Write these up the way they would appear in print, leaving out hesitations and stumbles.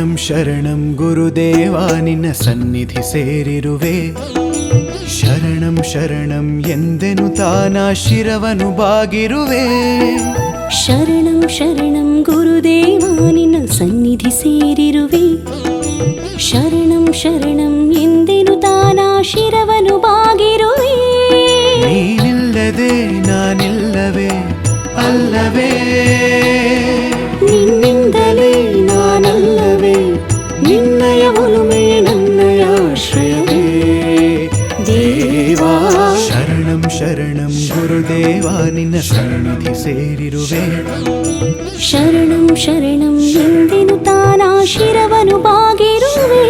ಶರಣಂ ಶರಣಂ ಗುರುದೇವ ನಿನ್ನ ಸನ್ನಿಧಿ ಸೇರಿರುವೆ. ಶರಣಂ ಶರಣಂ ಎಂದೆನು ತಾನ ಶಿರವನು ಬಾಗಿರುವೆ. ಶರಣಂ ಶರಣಂ ಗುರುದೇವ ನಿನ್ನ ಸನ್ನಿಧಿ ಸೇರಿರುವೆ. ಶರಣಂ ಶರಣಂ ಎಂದೆನು ತಾನ ಶಿರವನು ಬಾಗಿರುವೆ. ನೀನಿಲ್ಲದೆ ನಾನಿಲ್ಲವೇ ಅಲ್ಲವೇ, ನಿನ್ನಿಂದಲೇ ನಾನಲ್ಲವೇ, ನಿನ್ನಯ ಒಲುಮೆ ನನ್ನಯ ಆಶ್ರಯವೇ ದೇವಾ. ಶರಣಂ ಶರಣಂ ಗುರುದೇವ ನಿನ್ನ ಸನ್ನಿಧಿ ಸೇರಿರುವೆ. ಶರಣಂ ಶರಣಂ ಎಂದೆನು ತಾನ ಶಿರವನು ಬಾಗಿರುವೆ.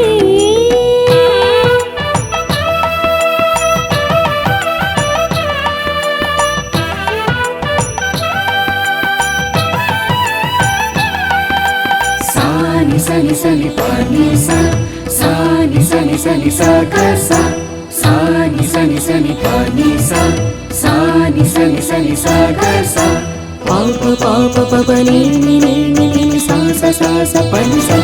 ಸಾನಿ ಸನಿ ಸನಿ ಪಾನಿ ಸಾ, ಸಾನಿ ಸನಿ ಸನಿ ಸಾ ಗ ಸಾ, ಸಾನಿ ಸನಿ ಸನಿ ಪಾನಿ ಸಾ, ಸಾನಿ ಸನಿ ಸನಿ ಸಾ ಗ ಸಾ, ಪಾಪ ಪಾಪ ಪಪ ನಿ ನಿ ನಿ ನಿ ಸಾ ಸ ಸಾ ಸ ಪನಿ ಸಾ,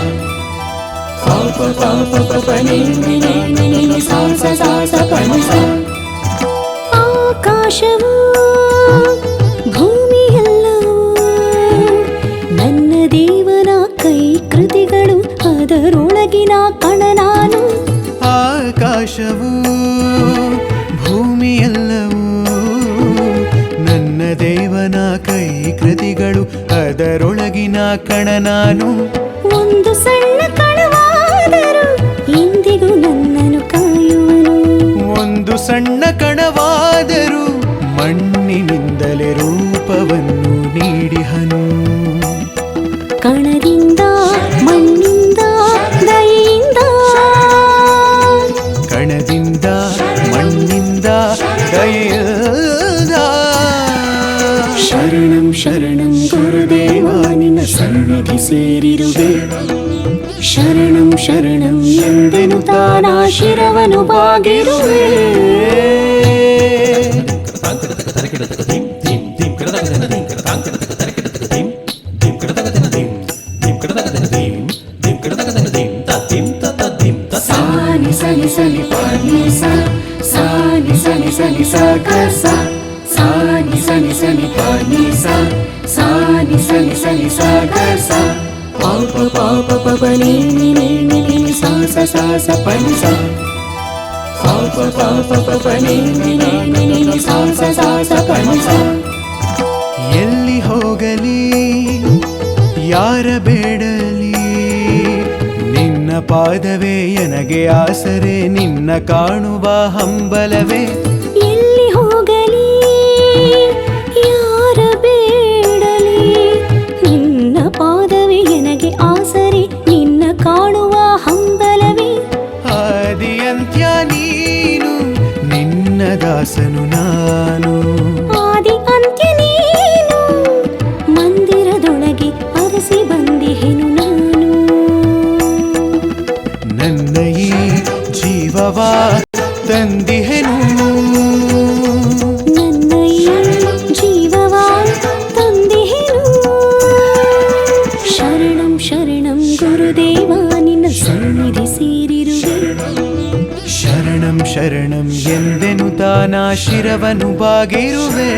ಪಾಪ ಪಾಪ ಪಪ ನಿ ನಿ ನಿ ನಿ ಸಾ ಸ ಸಾ ಸ ಪನಿ ಸಾ. ಆಕಾಶವು ಭೂಮಿಯೆಲ್ಲವೂ ನನ್ನ ದೇವನ ಕೈ ಕೃತಿಗಳು, ಅದರೊಳಗಿನ ಕಣ ನಾನು. ಆಕಾಶವು ಭೂಮಿಯೆಲ್ಲವೂ ನನ್ನ ದೇವನ ಕೈ ಕೃತಿಗಳು, ಅದರೊಳಗಿನ ಕಣ ನಾನು. ಒಂದು ಸಣ್ಣ ಕಣವಾದರೂ ಎಂದಿಗೂ ನನ್ನನ್ನು ಕಾಯುವನು. ಒಂದು ಸಣ್ಣ ಕಣವಾದರೂ ಮಣ್ಣಿನಿಂದಲೇ ರೂಪವನ್ನು ನೀಡಿಹನು. ಕಣದಿಂದ ಮಣ್ಣಿಂದ ದಯೆಯಿಂದ, ಕಣದಿಂದ ಮಣ್ಣಿಂದ ದಯೆಯಿಂದ. ಶರಣಂ ಶರಣಂ ಗುರುದೇವ ನಿನ್ನ ಸನ್ನಿಧಿ ಸೇರಿರುವೆ. ಶರಣಂ ಶರಣಂ ಎಂದೆನು ತಾನ ಶಿರವನು ಬಾಗಿರುವೆ. ಸಾನಿ ಸನಿ ಸನಿ ಪಾನಿ ಸಾ, ಸಾನಿ ಸನಿ ಸನಿ ಸಾ ಗ ಸಾ, ಸಾನಿ ಸನಿ ಸನಿ ಪಾನಿ ಸಾ, ಸಾನಿ ಸನಿ ಸನಿ ಸಾ ಗ ಸಾ, ಪಾಪ ಪಾಪ ಪಪ ನಿ ನಿ ನಿ ನಿ ಸಾ ಸ ಸಾ ಸ ಪನಿ ಸಾ, ಪಾಪ ಪಾಪ ಪಪ ನಿ ನಿ ನಿ ಸಾ ಸ ಸಾ ಸ ಪನಿ ಸಾ. ಎಲ್ಲಿ ಹೋಗಲಿ ಯಾರ ಬೇಡಲಿ, ನಿನ್ನ ಪಾದವೇ ನನಗೆ ಆಸರೆ, ನಿನ್ನ ಕಾಣುವ ಹಂಬಲವೇ. ಎಲ್ಲಿ ಹೋಗಲಿ ಯಾರ ಬೇಡಲಿ, ನಿನ್ನ ಪಾದವೇ ನನಗೆ ಆಸರೆ, ನಿನ್ನ ಕಾಣುವ ಹಂಬಲವೇ. ಆದಿಯಂತ್ಯ ನೀನು, ನಿನ್ನ ದಾಸನು ನಾನು. ಆದಿ ಅಂತ್ಯ ನೀನು, ಮಂದಿರದೊಳಗೆ ಅರಸಿ ಬಂದಿಹೆನು ನಾನು. ನನ್ನ ಈ ಜೀವವ ತಂದಿಹೆನು, ನನ್ನ ಈ ಜೀವವ ತಂದಿಹೆನು. ಶರಣಂ ಶರಣಂ ಗುರುದೇವ ನಿನ್ನ ಸನ್ನಿಧಿ ಸೇರಿರುವೆ. ಶರಣಂ ಶರಣಂ ಎಂದೆನು ತಾನ ಶಿರವನು ಬಾಗಿರುವೆ.